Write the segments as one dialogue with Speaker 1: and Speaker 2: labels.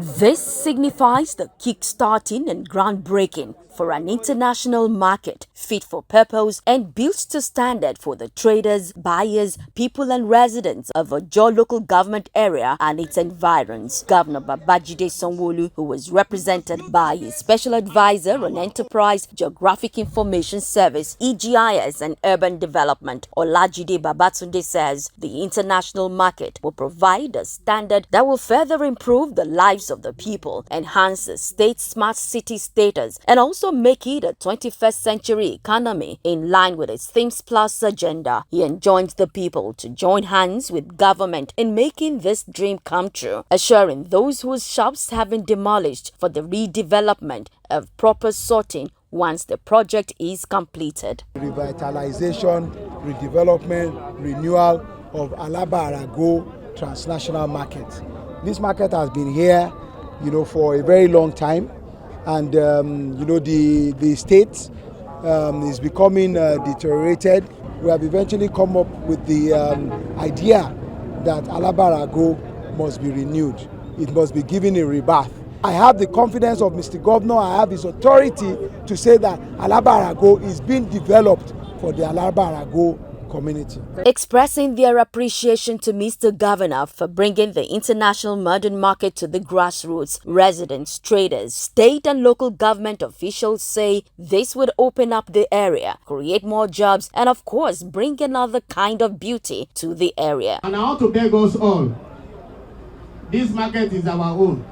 Speaker 1: This signifies the kick-starting and groundbreaking for an international market fit for purpose and built to standard for the traders, buyers, people and residents of Ojo local government area and its environs. Governor Babajide Sanwo-Olu, who was represented by his special advisor on Enterprise Geographic Information Service, EGIS and Urban Development, Olajide Babatunde, says the international market will provide a standard that will further improve the lives of the people, enhance the state's smart city status, and also make it a 21st century economy in line with its Themes Plus agenda. He enjoins the people to join hands with government in making this dream come true, assuring those whose shops have been demolished for the redevelopment of proper sorting once the project is completed.
Speaker 2: Revitalization, redevelopment, renewal of Alaba Arago transnational market. This market has been here, for a very long time, and the state is becoming deteriorated. We have eventually come up with the idea that Alaba Arago must be renewed. It must be given a rebirth. I have the confidence of Mr. Governor. I have his authority to say that Alaba Arago is being developed for the Alaba Arago community.
Speaker 1: Expressing their appreciation to Mr. Governor for bringing the international modern market to the grassroots, residents, traders, state and local government officials say this would open up the area, create more jobs, and of course bring another kind of beauty to the area.
Speaker 3: And I want to beg us all, this market is our own.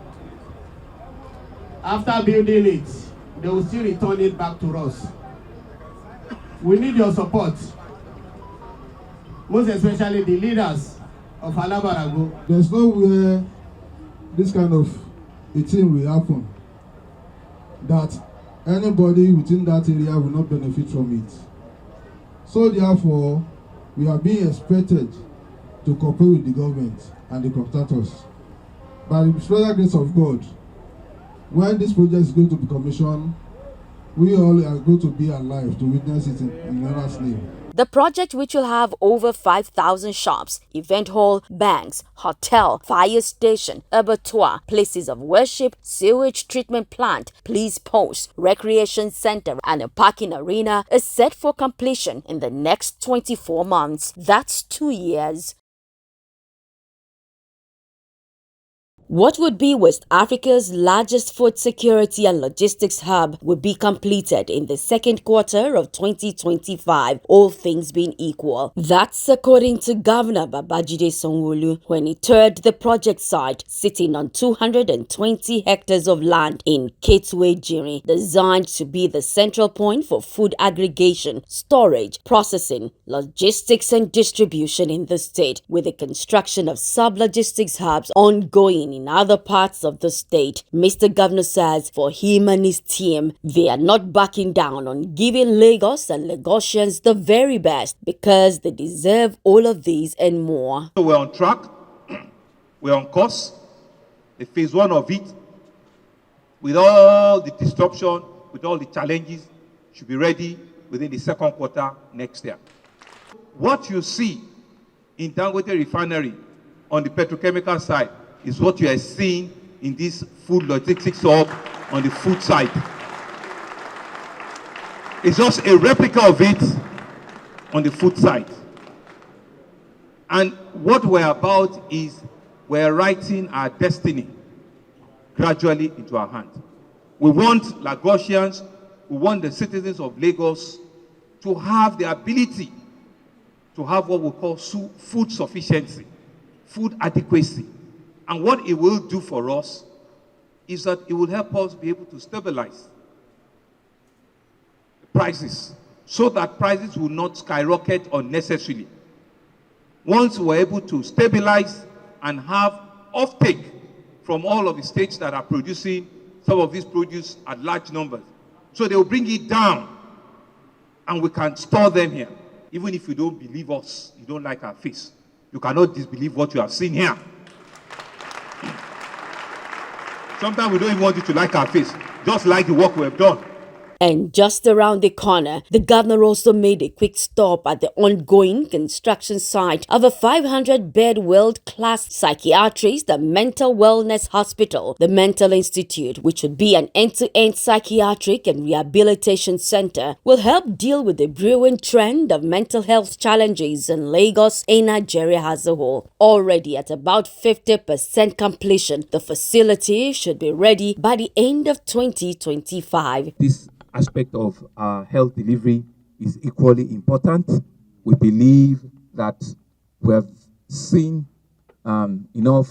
Speaker 3: After building it, they will still return it back to us. We need your support, most especially the leaders of Alaba Arago.
Speaker 4: There's nowhere this kind of a thing will happen that anybody within that area will not benefit from it. So therefore, we are being expected to cooperate with the government and the contractors. By the special grace of God, when this project is going to be commissioned, we all are going to be alive to witness it in Allah's name.
Speaker 1: The project, which will have over 5,000 shops, event hall, banks, hotel, fire station, abattoir, places of worship, sewage treatment plant, police post, recreation center, and a parking arena, is set for completion in the next 24 months. That's 2 years. What would be West Africa's largest food security and logistics hub will be completed in the second quarter of 2025, all things being equal. That's according to Governor Babajide Sanwo-Olu when he toured the project site, sitting on 220 hectares of land in Ketu-Ejiri, designed to be the central point for food aggregation, storage, processing, logistics and distribution in the state, with the construction of sub-logistics hubs ongoing in other parts of the state. Mr. Governor says for him and his team, they are not backing down on giving Lagos and Lagosians the very best because they deserve all of these and more.
Speaker 5: So we're on track, we're on course. The phase one of it, with all the disruption, with all the challenges, should be ready within the second quarter next year. What you see in Dangote Refinery on the petrochemical side is what you are seeing in this food logistics hub on the food side. It's just a replica of it on the food side. And what we're about is we're writing our destiny gradually into our hand. We want Lagosians, we want the citizens of Lagos to have the ability to have what we call food sufficiency, food adequacy. And what it will do for us is that it will help us be able to stabilize the prices so that prices will not skyrocket unnecessarily. Once we're able to stabilize and have offtake from all of the states that are producing some of this produce at large numbers, so they will bring it down and we can store them here. Even if you don't believe us, you don't like our face, you cannot disbelieve what you have seen here. Sometimes we don't even want you to like our face, just like the work we have done.
Speaker 1: And just around the corner, the governor also made a quick stop at the ongoing construction site of a 500-bed world-class psychiatrist and mental wellness hospital, the Mental Institute, which would be an end-to-end psychiatric and rehabilitation center, will help deal with the brewing trend of mental health challenges in Lagos and Nigeria as a whole. Already at about 50% completion, the facility should be ready by the end of 2025.
Speaker 5: This aspect of health delivery is equally important. We believe that we have seen enough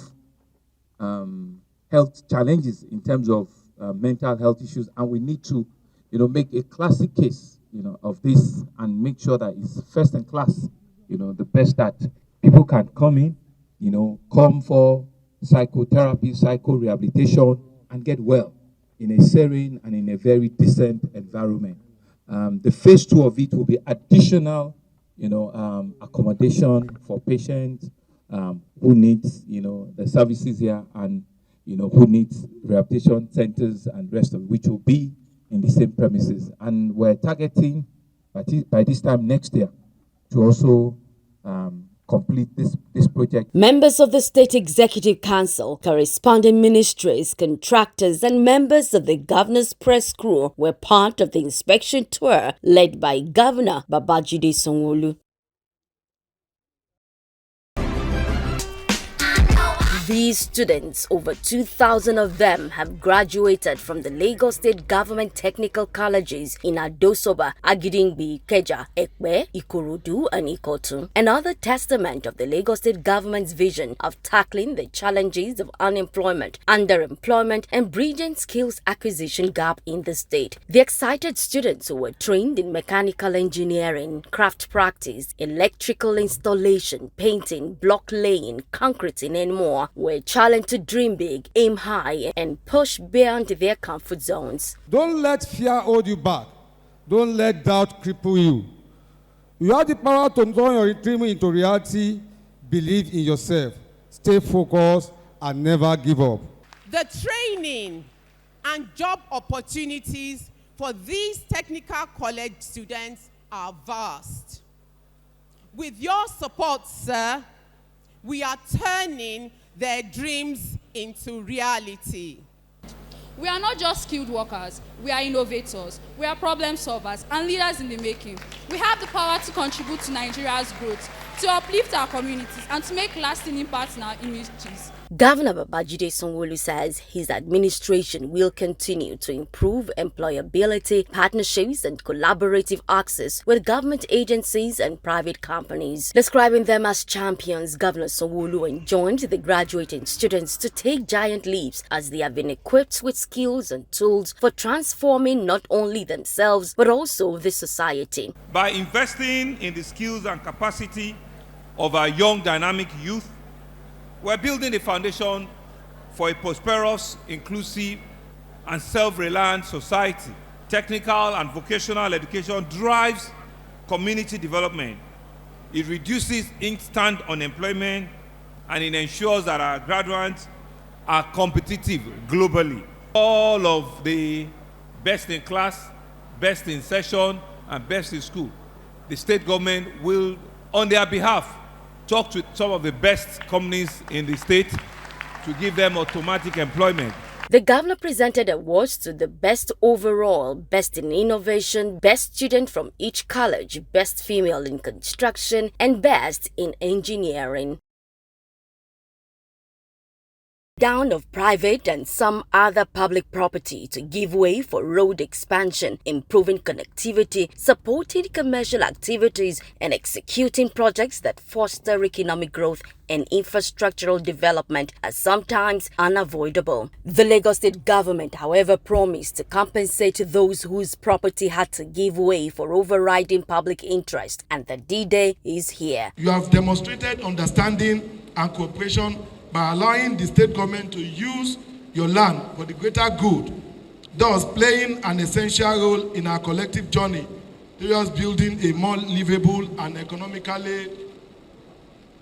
Speaker 5: health challenges in terms of mental health issues, and we need to, make a classic case, of this and make sure that it's first in class, the best that people can come in, come for psychotherapy, psycho-rehabilitation, and get well in a serene and in a very decent environment. The phase 2 of it will be additional, accommodation for patients who needs, the services here, and, who needs rehabilitation centers and rest of it, which will be in the same premises. And we're targeting by this time next year to also complete this project.
Speaker 1: Members of the State Executive Council, corresponding ministries, contractors, and members of the governor's press crew were part of the inspection tour led by Governor Babajide Sanwo-Olu. These students, over 2,000 of them, have graduated from the Lagos State Government Technical Colleges in Adosoba, Agidingbi, Ikeja, Ekpe, Ikorodu, and Ikotun. Another testament of the Lagos State Government's vision of tackling the challenges of unemployment, underemployment, and bridging skills acquisition gap in the state. The excited students who were trained in mechanical engineering, craft practice, electrical installation, painting, block laying, concreting, and more were challenged to dream big, aim high, and push beyond their comfort zones.
Speaker 6: Don't let fear hold you back. Don't let doubt cripple you. You have the power to turn your dream into reality. Believe in yourself. Stay focused and never give up.
Speaker 7: The training and job opportunities for these technical college students are vast. With your support, sir, we are turning their dreams into reality.
Speaker 8: We are not just skilled workers, we are innovators, we are problem solvers and leaders in the making. We have the power to contribute to Nigeria's growth, to uplift our communities, and to make lasting impact in our images.
Speaker 1: Governor Babajide Sanwo-Olu says his administration will continue to improve employability, partnerships, and collaborative access with government agencies and private companies. Describing them as champions, Governor Sanwo-Olu enjoined the graduating students to take giant leaps as they have been equipped with skills and tools for transforming not only themselves but also the society.
Speaker 9: By investing in the skills and capacity of our young dynamic youth, we're building a foundation for a prosperous, inclusive, and self-reliant society. Technical and vocational education drives community development. It reduces instant unemployment, and it ensures that our graduates are competitive globally. All of the best in class, best in session, and best in school, the state government will, on their behalf, talk to some of the best companies in the state to give them automatic employment.
Speaker 1: The governor presented awards to the best overall, best in innovation, best student from each college, best female in construction, and best in engineering. Down of private and some other public property to give way for road expansion, improving connectivity, supporting commercial activities, and executing projects that foster economic growth and infrastructural development are sometimes unavoidable. The Lagos State government, however, promised to compensate those whose property had to give way for overriding public interest, and the D-Day is here.
Speaker 4: You have demonstrated understanding and cooperation by allowing the state government to use your land for the greater good, thus playing an essential role in our collective journey towards building a more livable and economically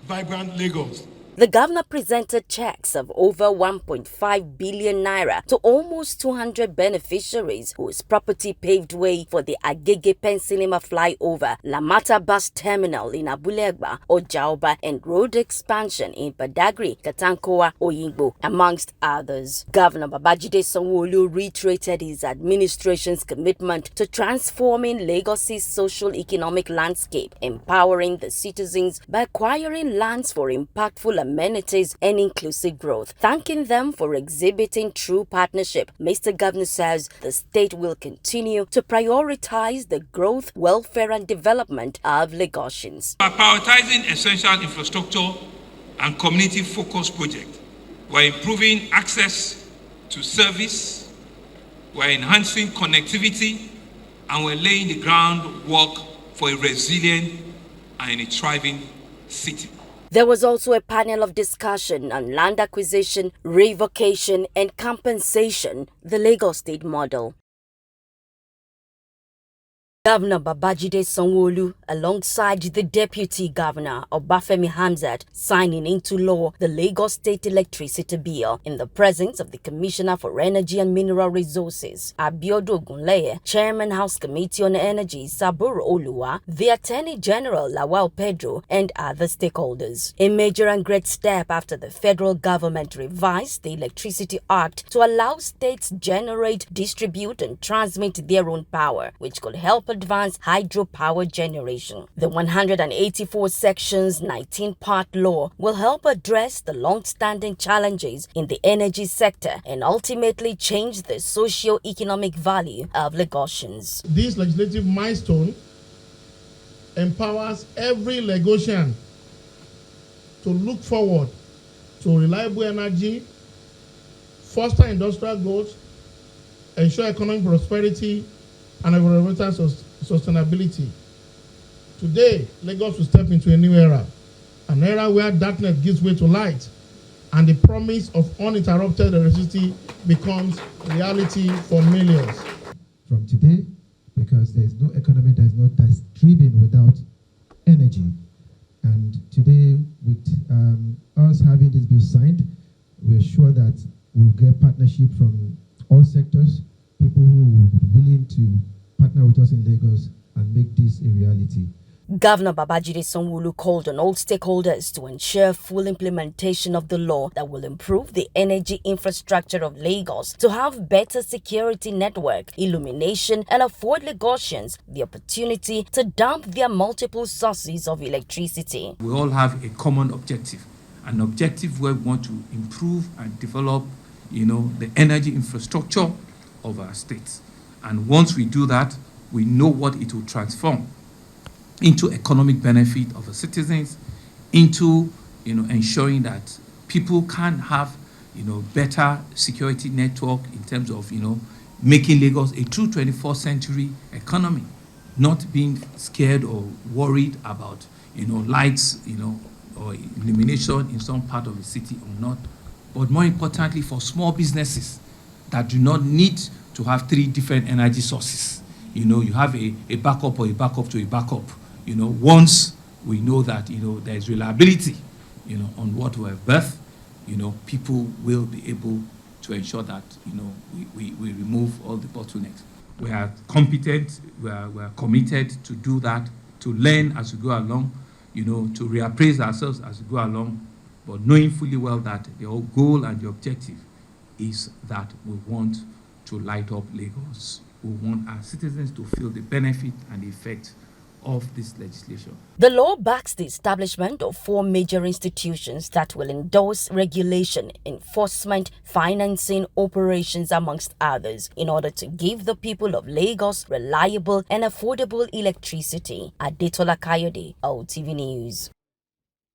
Speaker 4: vibrant Lagos.
Speaker 1: The governor presented checks of over 1.5 billion naira to almost 200 beneficiaries whose property paved way for the Agege Pensilema flyover, Lamata bus terminal in Abulegba, Ojaoba, and road expansion in Badagry, Katankoa, Oyingbo, amongst others. Governor Babajide Sanwo-Olu reiterated his administration's commitment to transforming Lagos's social-economic landscape, empowering the citizens by acquiring lands for impactful amenities and inclusive growth. Thanking them for exhibiting true partnership, Mr. Governor says the state will continue to prioritize the growth, welfare, and development of Lagosians.
Speaker 9: By prioritizing essential infrastructure and community-focused projects, we're improving access to service, we're enhancing connectivity, and we're laying the groundwork for a resilient and a thriving city.
Speaker 1: There was also a panel of discussion on land acquisition, revocation, and compensation, the Lagos State model. Governor Babajide Sanwo-Olu, alongside the Deputy Governor Obafemi Hamzat, signing into law the Lagos State Electricity Bill in the presence of the Commissioner for Energy and Mineral Resources, Abiodun Ogunleye, Chairman House Committee on Energy, Saburo Oluwa, the Attorney General Lawal Pedro, and other stakeholders. A major and great step after the federal government revised the Electricity Act to allow states generate, distribute, and transmit their own power, which could help advance hydropower generation. The 184 sections 19-part law will help address the long-standing challenges in the energy sector and ultimately change the socio-economic value of Lagosians.
Speaker 3: This legislative milestone empowers every Lagosian to look forward to reliable energy, foster industrial growth, ensure economic prosperity, and environmental sustainability. Today, Lagos will step into a new era, an era where darkness gives way to light, and the promise of uninterrupted electricity becomes reality for millions.
Speaker 10: From today, because there is no economy that's driven without energy. And today, with us having this bill signed, we're sure that we'll get partnership from all sectors, people who will be willing to partner with us in Lagos and make this a reality.
Speaker 1: Governor Babajide Sanwo-Olu called on all stakeholders to ensure full implementation of the law that will improve the energy infrastructure of Lagos to have better security network, illumination, and afford Lagosians the opportunity to dump their multiple sources of electricity.
Speaker 9: We all have a common objective, an objective where we want to improve and develop, the energy infrastructure of our states. And once we do that, we know what it will transform into economic benefit of the citizens, into ensuring that people can have better security network in terms of making Lagos a true 21st century economy, not being scared or worried about lights or illumination in some part of the city or not, but more importantly for small businesses that do not need to have 3 different energy sources. You have a backup or a backup to a backup. Once we know that, there is reliability, on what we have birthed, people will be able to ensure that, we remove all the bottlenecks. We are competent, we are committed to do that, to learn as we go along, to reappraise ourselves as we go along, but knowing fully well that the whole goal and the objective is that we want to light up Lagos. We want our citizens to feel the benefit and the effect of this legislation.
Speaker 1: The law backs the establishment of 4 major institutions that will endorse regulation, enforcement, financing, operations, amongst others, in order to give the people of Lagos reliable and affordable electricity. Adetola Kayode, OTV News.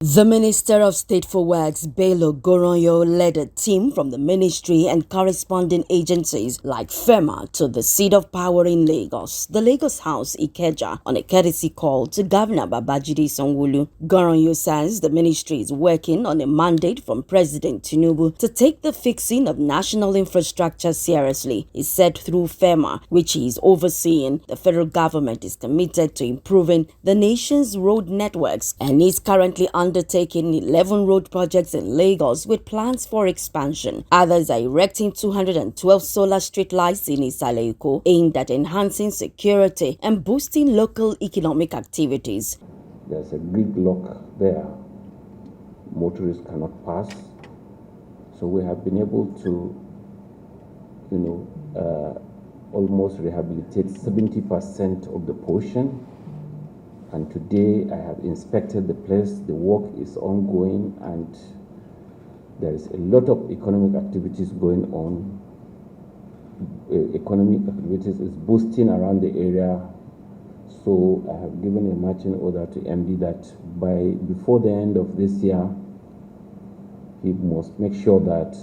Speaker 1: The Minister of State for Works, Bello Goronyo, led a team from the ministry and corresponding agencies like FEMA to the seat of power in Lagos, the Lagos House, Ikeja, on a courtesy call to Governor Babajide Sanwo-Olu. Goronyo says the ministry is working on a mandate from President Tinubu to take the fixing of national infrastructure seriously. He said through FEMA, which he is overseeing, the federal government is committed to improving the nation's road networks and is currently undertaking undertaking 11 road projects in Lagos with plans for expansion. Others are erecting 212 solar street lights in Isale Eko, aimed at enhancing security and boosting local economic activities.
Speaker 11: There's a grid lock there. Motorists cannot pass. So we have been able to, almost rehabilitate 70% of the portion. And today I have inspected the place. The work is ongoing and there is a lot of economic activities going on. Economic activities is boosting around the area. So I have given a marching order to MD that before the end of this year, he must make sure that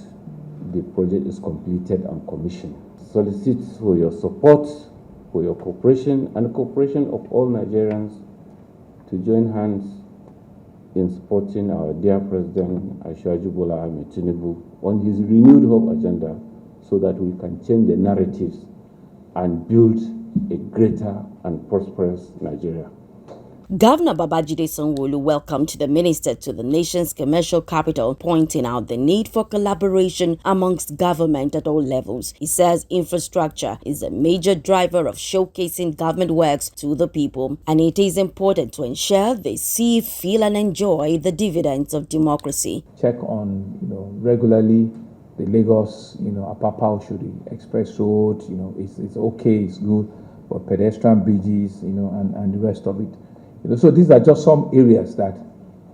Speaker 11: the project is completed and commissioned. Solicit for your support, for your cooperation, and the cooperation of all Nigerians to join hands in supporting our dear President Asiwaju Bola Ahmed Tinubu on his renewed hope agenda so that we can change the narratives and build a greater and prosperous Nigeria.
Speaker 1: Governor Babajide Sanwo-Olu welcomed the minister to the nation's commercial capital, pointing out the need for collaboration amongst government at all levels. He says infrastructure is a major driver of showcasing government works to the people, and it is important to ensure they see, feel, and enjoy the dividends of democracy.
Speaker 12: Check on, regularly the Lagos, Apapa Oshodi Express Road, it's okay, it's good, but pedestrian bridges, and the rest of it. So these are just some areas that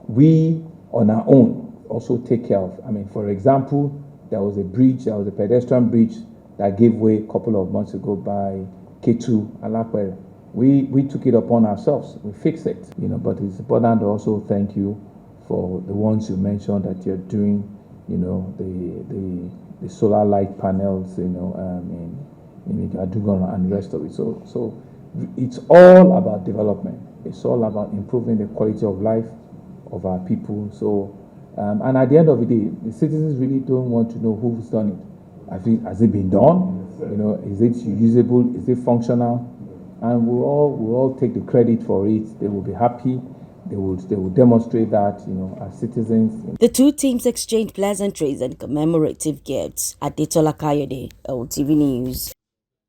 Speaker 12: we on our own also take care of. I mean, for example, there was a pedestrian bridge that gave way a couple of months ago by K2 Alakwere. We took it upon ourselves. We fixed it, but it's important to also thank you for the ones you mentioned that you're doing, the solar light panels, in Adugon and the rest of it. So it's all about development. It's all about improving the quality of life of our people. So, and at the end of the day, the citizens really don't want to know who's done it. Has it been done? Is it usable? Is it functional? And we'll all take the credit for it. They will be happy. They will demonstrate that, as citizens.
Speaker 1: The two teams exchanged pleasantries and commemorative gifts. Adetola Kayode, LTV News.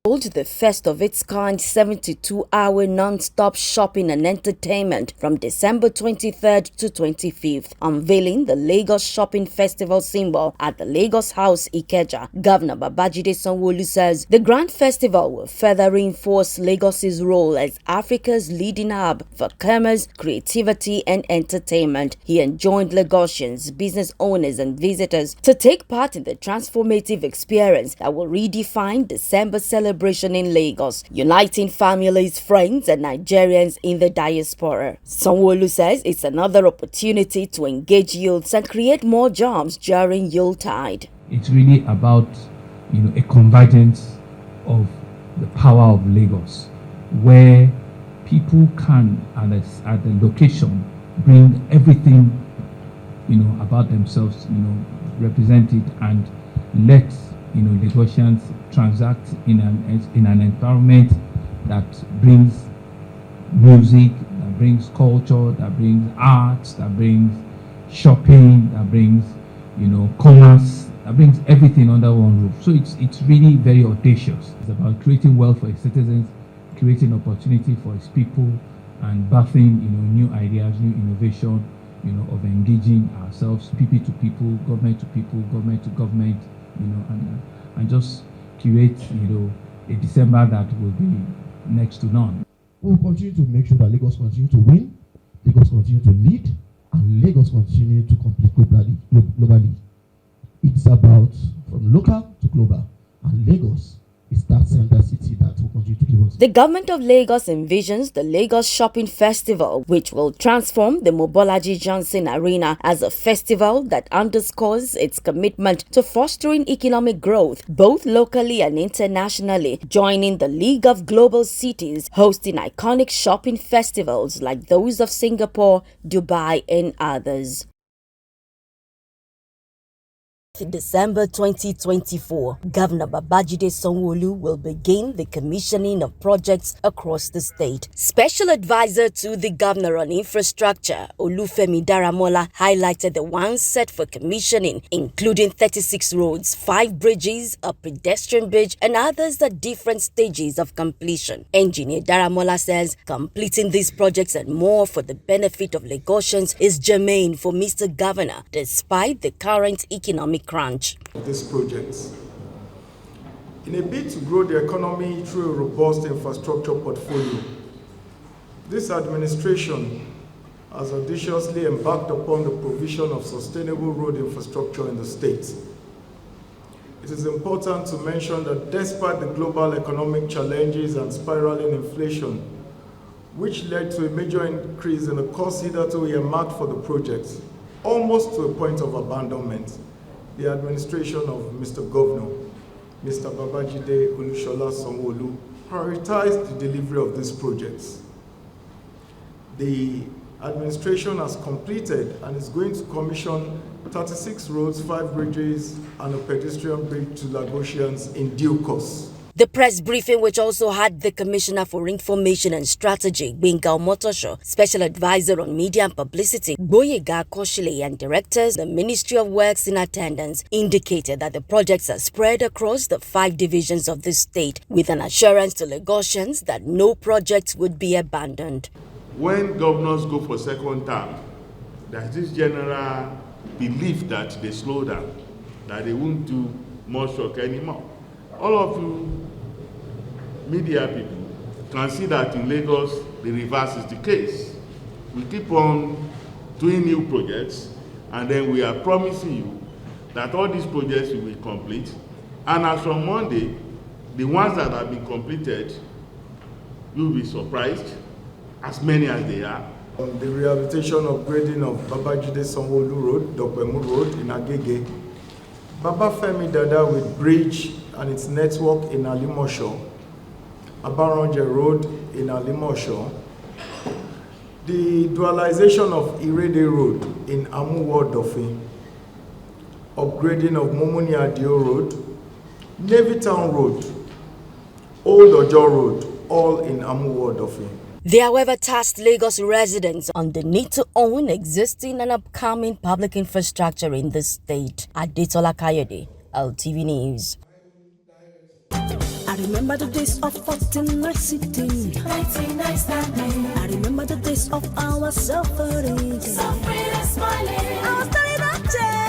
Speaker 1: The first of its kind 72-hour non-stop shopping and entertainment from December 23rd to 25th, unveiling the Lagos Shopping Festival symbol at the Lagos House, Ikeja. Governor Babajide Sanwo-Olu says the Grand Festival will further reinforce Lagos's role as Africa's leading hub for commerce, creativity, and entertainment. He enjoined Lagosians, business owners, and visitors to take part in the transformative experience that will redefine December celebration in Lagos, uniting families, friends, and Nigerians in the diaspora. Sanwo-Olu says it's another opportunity to engage youths and create more jobs during Yuletide.
Speaker 12: It's really about, a convergence of the power of Lagos, where people can, at the location, bring everything, about themselves, represent it and let Lagosians transact in an environment that brings music, that brings culture, that brings arts, that brings shopping, that brings commerce, that brings everything under one roof. So it's really very audacious. It's about creating wealth for its citizens, creating opportunity for its people, and birthing new ideas, new innovation, of engaging ourselves, people to people, government to government, and just curate, a December that will be next to none.
Speaker 10: We will continue to make sure that Lagos continue to win, Lagos continue to lead, and Lagos continue to compete globally. It's about from local to global, and Lagos is that center city that will continue to give us.
Speaker 1: The government of Lagos envisions the Lagos Shopping Festival, which will transform the Mobolaji Johnson Arena as a festival that underscores its commitment to fostering economic growth, both locally and internationally, joining the League of Global Cities, hosting iconic shopping festivals like those of Singapore, Dubai, and others. December 2024, Governor Babajide Sanwo-Olu will begin the commissioning of projects across the state. Special Advisor to the Governor on Infrastructure, Olufemi Daramola, highlighted the ones set for commissioning, including 36 roads, 5 bridges, a pedestrian bridge, and others at different stages of completion. Engineer Daramola says completing these projects and more for the benefit of Lagosians is germane for Mr. Governor, despite the current economic crunch.
Speaker 13: These projects, in a bid to grow the economy through a robust infrastructure portfolio, this administration has audaciously embarked upon the provision of sustainable road infrastructure in the state. It is important to mention that despite the global economic challenges and spiraling inflation, which led to a major increase in the cost hitherto earmarked for the projects, almost to a point of abandonment, the administration of Mr. Governor, Mr. Babajide Olusola Sanwo-Olu, prioritized the delivery of these projects. The administration has completed and is going to commission 36 roads, 5 bridges, and a pedestrian bridge to Lagosians in due course.
Speaker 1: The press briefing, which also had the Commissioner for Information and Strategy, Gbenga Omotosho, Special Advisor on Media and Publicity, Gboyega Akoshile, and directors, the Ministry of Works in attendance, indicated that the projects are spread across the 5 divisions of the state, with an assurance to Lagosians that no project would be abandoned.
Speaker 14: When governors go for second term, there's this general belief that they slow down, that they won't do more work anymore. All of you media people can see that in Lagos, the reverse is the case. We keep on doing new projects, and then we are promising you that all these projects will be complete. And as from Monday, the ones that have been completed, you'll be surprised, as many as they are.
Speaker 13: On the rehabilitation upgrading of Babajide Sanwo-Olu Road, Dopemu Road in Agege, Babafemi Dada with bridge and its network in Alimosho, Abaronje Road in Alimosho, the dualization of Irede Road in Amuwo Dofi, upgrading of Momuni Adio Road, Navy Town Road, Old Ojo Road, all in Amuwo Dofi.
Speaker 1: They, however, tasked Lagos residents on the need to own existing and upcoming public infrastructure in the state. Adetola Kayode, LTV News.
Speaker 15: I remember the days of 14 I remember the days of our suffering. Suffering and smiling. I was telling that day.